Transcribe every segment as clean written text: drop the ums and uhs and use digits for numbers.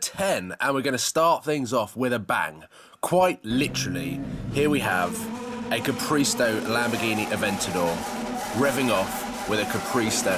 10, and we're going to start things off with a bang. Quite literally, here we have a Capristo Lamborghini Aventador revving off with a Capristo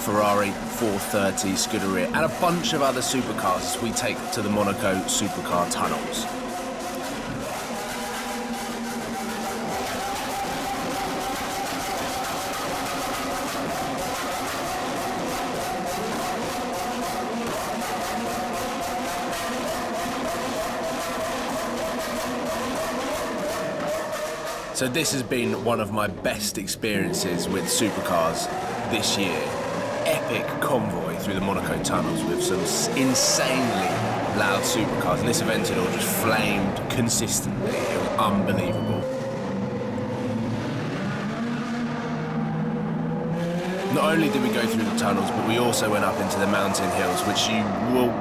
Ferrari 430 Scuderia and a bunch of other supercars as we take to the Monaco supercar tunnels. So this has been one of my best experiences with supercars this year. Epic convoy through the Monaco tunnels with some insanely loud supercars, and this Aventador just flamed consistently. It was unbelievable. Not only did we go through the tunnels, but we also went up into the mountain hills, which you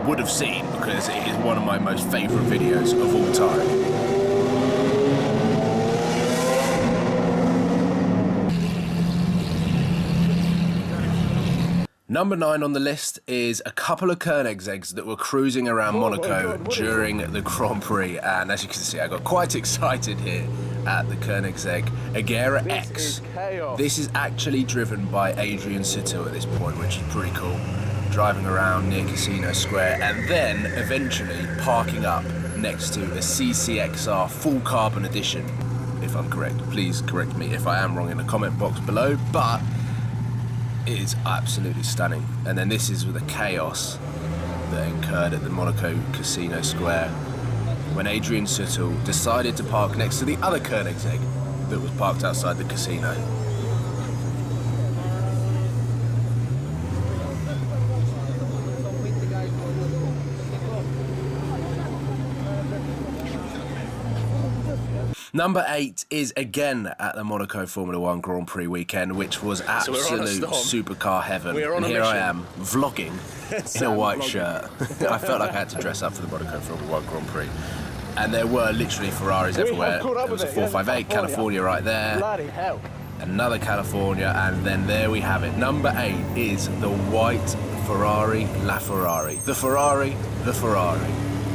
would have seen because it is one of my most favourite videos of all time. Number 9 on the list is a couple of Koenigseggs that were cruising around Monaco during the Grand Prix, and as you can see I got quite excited here at the Koenigsegg Agera X. This is actually driven by Adrian Sutil at this point, which is pretty cool. Driving around near Casino Square and then eventually parking up next to a CCXR full carbon edition. If I'm correct, please correct me if I am wrong in the comment box below, but it is absolutely stunning. And then this is with the chaos that incurred at the Monaco Casino Square when Adrian Sutil decided to park next to the other Koenigsegg that was parked outside the casino. Number 8 is again at the Monaco Formula 1 Grand Prix weekend, which was absolute supercar heaven. And here I am, vlogging in a white shirt. I felt like I had to dress up for the Monaco Formula 1 Grand Prix. And there were literally Ferraris everywhere. There was a 458 California right there. Another California, and then there we have it. Number 8 is the white Ferrari LaFerrari. The Ferrari.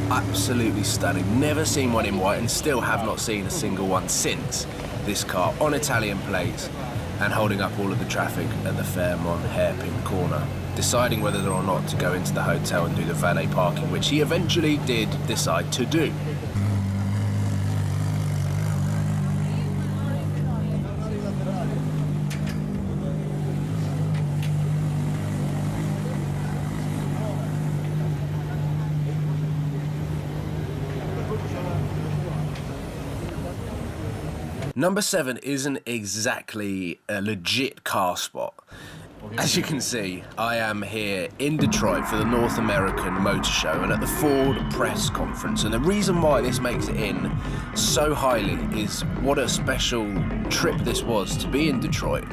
Absolutely stunning. Never seen one in white and still have not seen a single one since. This car on Italian plates and holding up all of the traffic at the Fairmont hairpin corner, deciding whether or not to go into the hotel and do the valet parking, which he eventually did decide to do. Number 7 isn't exactly a legit car spot. As you can see, I am here in Detroit for the North American Motor Show and at the Ford press conference. And the reason why this makes it in so highly is what a special trip this was to be in Detroit,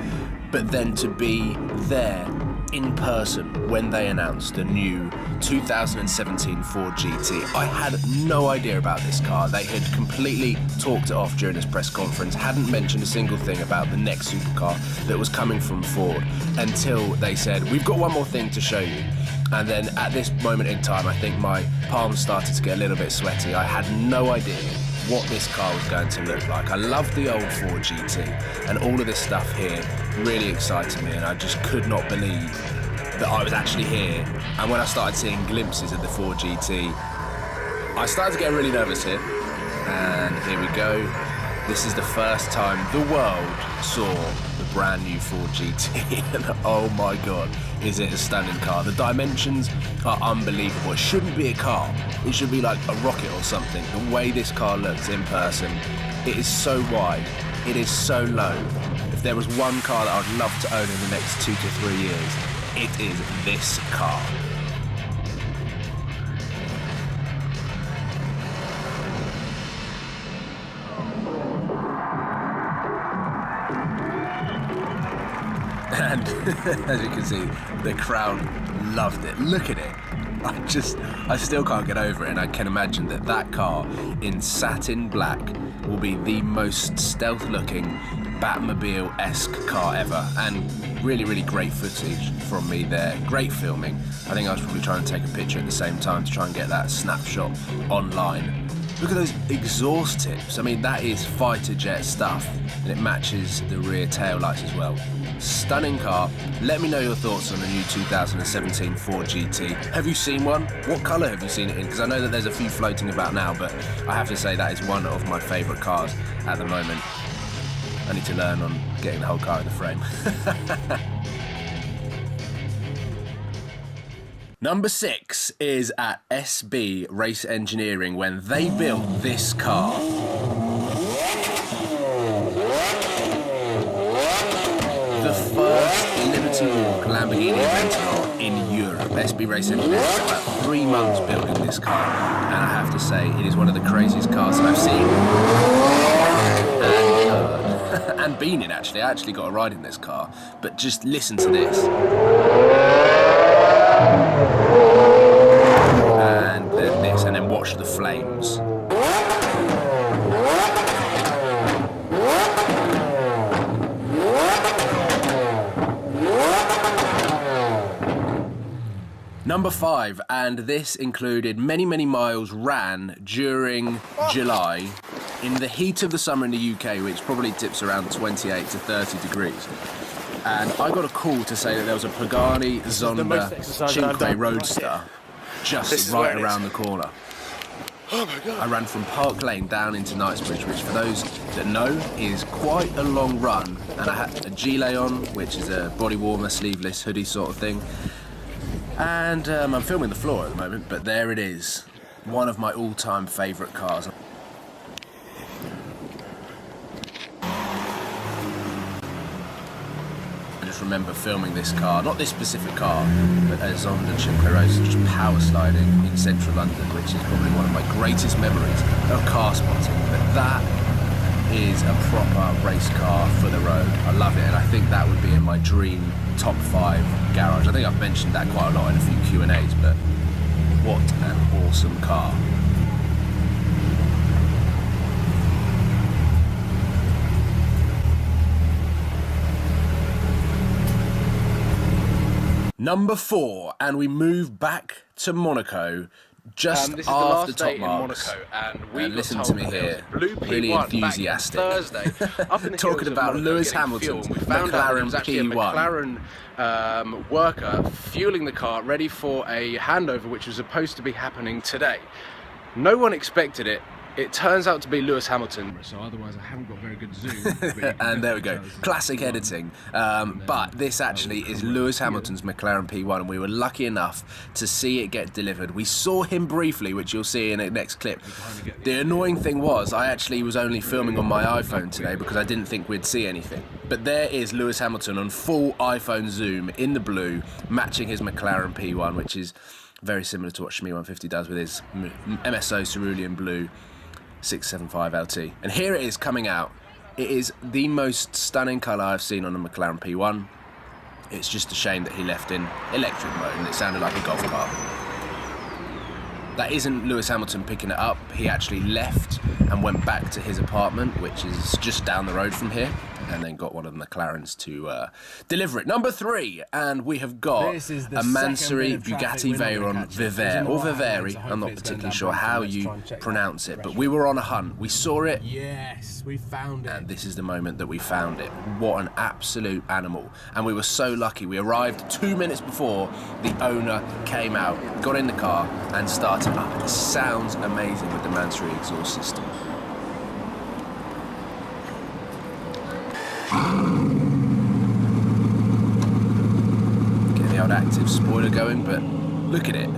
but then to be there in person when they announced the new 2017 Ford GT. I had no idea about this car. They had completely talked it off during this press conference, hadn't mentioned a single thing about the next supercar that was coming from Ford until they said, we've got one more thing to show you. And then at this moment in time, I think my palms started to get a little bit sweaty. I had no idea what this car was going to look like. I loved the old Ford GT, and all of this stuff here really excited me, and I just could not believe that I was actually here. And when I started seeing glimpses of the Ford GT, I started to get really nervous here. And here we go. This is the first time the world saw the brand new Ford GT, and oh my god, is it a stunning car. The dimensions are unbelievable. It shouldn't be a car. It should be like a rocket or something. The way this car looks in person, it is so wide, it is so low. If there was one car that I'd love to own in the next 2 to 3 years, it is this car. And as you can see, the crowd loved it. Look at it. I still can't get over it, and I can imagine that that car in satin black will be the most stealth-looking Batmobile-esque car ever. And Really, really great footage from me there. Great filming. I think I was probably trying to take a picture at the same time to try and get that snapshot online. Look at those exhaust tips. I mean, that is fighter jet stuff, and it matches the rear tail lights as well. Stunning car. Let me know your thoughts on the new 2017 Ford GT. Have you seen one? What colour have you seen it in? Because I know that there's a few floating about now, but I have to say that is one of my favourite cars at the moment. I need to learn on getting the whole car in the frame. Number 6 is at SB Race Engineering when they built this car. The first Liberty Walk Lamborghini Aventador in Europe. SB Race Engineering spent about 3 months building this car, and I have to say it is one of the craziest cars that I've seen and been in. Actually, I actually got a ride in this car, but just listen to this. And then this, and then watch the flames. Number 5, and this included many, many miles ran during July in the heat of the summer in the UK, which probably tips around 28 to 30 degrees. And I got a call to say that there was a Pagani Zonda Cinque Roadster just right around the corner. Oh my God. I ran from Park Lane down into Knightsbridge, which for those that know is quite a long run. And I had a gilet on, which is a body warmer, sleeveless hoodie sort of thing. And I'm filming the floor at the moment, but there it is. One of my all-time favourite cars. I just remember filming this car, not this specific car, but a Zonda Cinque Roadster just power sliding in central London, which is probably one of my greatest memories of car spotting. But that is a proper race car for the road. I love it, and I think that would be in my dream top 5 garage. I think I've mentioned that quite a lot in a few Q&As, but what an awesome car. Number 4, and we move back to Monaco just this is after the last top day in marks. Monaco, and we Listen to me here, really P1 enthusiastic. Thursday, up in the Talking hills of about Monaco, Lewis getting Hamilton's fuel. We found out that it was actually a McLaren McLaren worker fueling the car, ready for a handover, which was supposed to be happening today. No one expected it. It turns out to be Lewis Hamilton. So otherwise I haven't got very good zoom. And there we go, classic editing. But this actually is Lewis Hamilton's McLaren P1, and we were lucky enough to see it get delivered. We saw him briefly, which you'll see in the next clip. The annoying thing was I actually was only filming on my iPhone today because I didn't think we'd see anything. But there is Lewis Hamilton on full iPhone zoom in the blue, matching his McLaren P1, which is very similar to what Shmi 150 does with his MSO Cerulean Blue 675 LT. And here it is coming out. It is the most stunning colour I've seen on a McLaren P1. It's just a shame that he left in electric mode and it sounded like a golf cart. That isn't Lewis Hamilton picking it up. He actually left and went back to his apartment, which is just down the road from here, and then got one of the McLarens to deliver it. Number 3, and we have got a Mansory Bugatti Veyron Vivere, or Viveri. I'm not particularly sure how you pronounce it, but we were on a hunt. We saw it. Yes, we found it. And this is the moment that we found it. What an absolute animal. And we were so lucky. We arrived 2 minutes before the owner came out, got in the car, and started up. It sounds amazing with the Mansory exhaust system. Get the old active spoiler going, but look at it.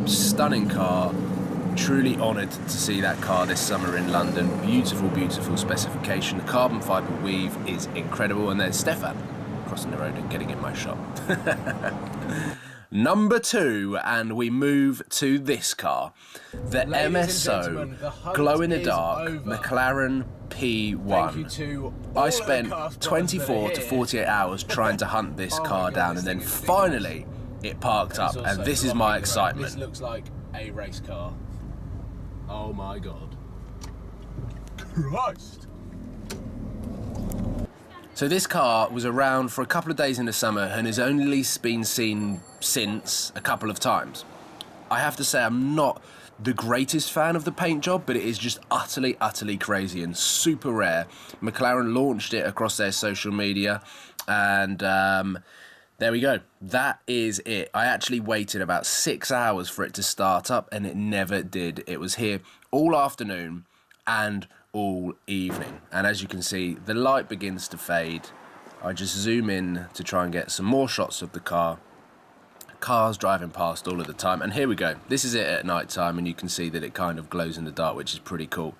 Stunning car. Truly honoured to see that car this summer in London. Beautiful, beautiful specification. The carbon fibre weave is incredible. And then Stefan crossing the road and getting in my shot. Number 2, and we move to this car. The MSO glow-in-the-dark McLaren P1. I spent 24 to 48 hours trying to hunt this car down, and then finally it parked up, and this is my excitement. This looks like a race car. Oh my God. Christ. So this car was around for a couple of days in the summer and has only been seen since a couple of times. I have to say I'm not the greatest fan of the paint job, but it is just utterly, utterly crazy and super rare. McLaren launched it across their social media, and there we go. That is it. I actually waited about 6 hours for it to start up, and it never did. It was here all afternoon and all evening. And as you can see, the light begins to fade. I just zoom in to try and get some more shots of the car. Cars driving past all of the time, and here we go. This is it at night time, and you can see that it kind of glows in the dark, which is pretty cool.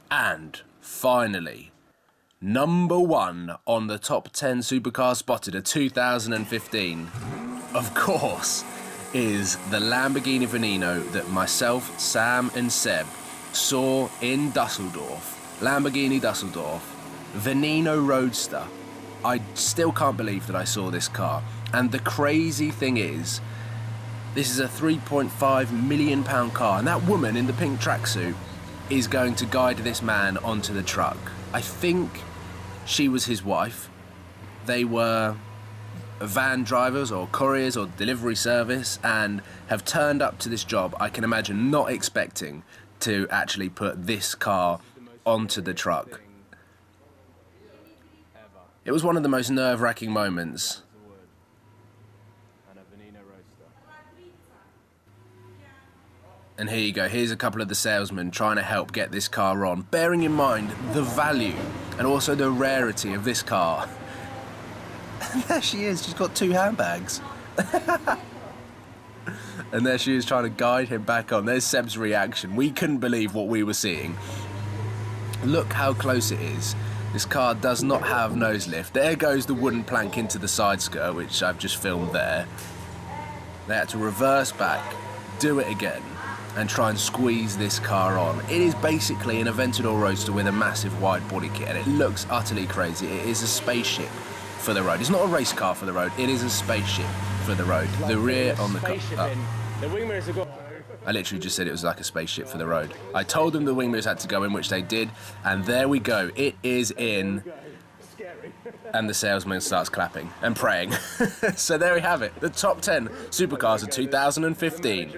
And finally, number 1 on the top 10 supercars spotted of 2015, of course, is the Lamborghini Veneno that myself, Sam and Seb saw in Dusseldorf. Lamborghini Dusseldorf, Veneno Roadster. I still can't believe that I saw this car. And the crazy thing is, this is a £3.5 million car, and that woman in the pink tracksuit is going to guide this man onto the truck. I think she was his wife. They were van drivers or couriers or delivery service and have turned up to this job, I can imagine, not expecting to actually put this car onto the truck. It was one of the most nerve-wracking moments. And here you go, here's a couple of the salesmen trying to help get this car on, bearing in mind the value and also the rarity of this car. And there she is, she's got 2 handbags. And there she is trying to guide him back on. There's Seb's reaction. We couldn't believe what we were seeing. Look how close it is. This car does not have nose lift. There goes the wooden plank into the side skirt, which I've just filmed there. They had to reverse back, do it again, and try and squeeze this car on. It is basically an Aventador Roadster with a massive wide body kit, and it looks utterly crazy. It is a spaceship for the road. It's not a race car for the road, it is a spaceship for the road. The rear on the car. The wing mirrors have got... I literally just said it was like a spaceship for the road. I told them the wing mirrors had to go in, which they did, and there we go. It is in. And the salesman starts clapping and praying. So there we have it. The top 10 supercars of 2015.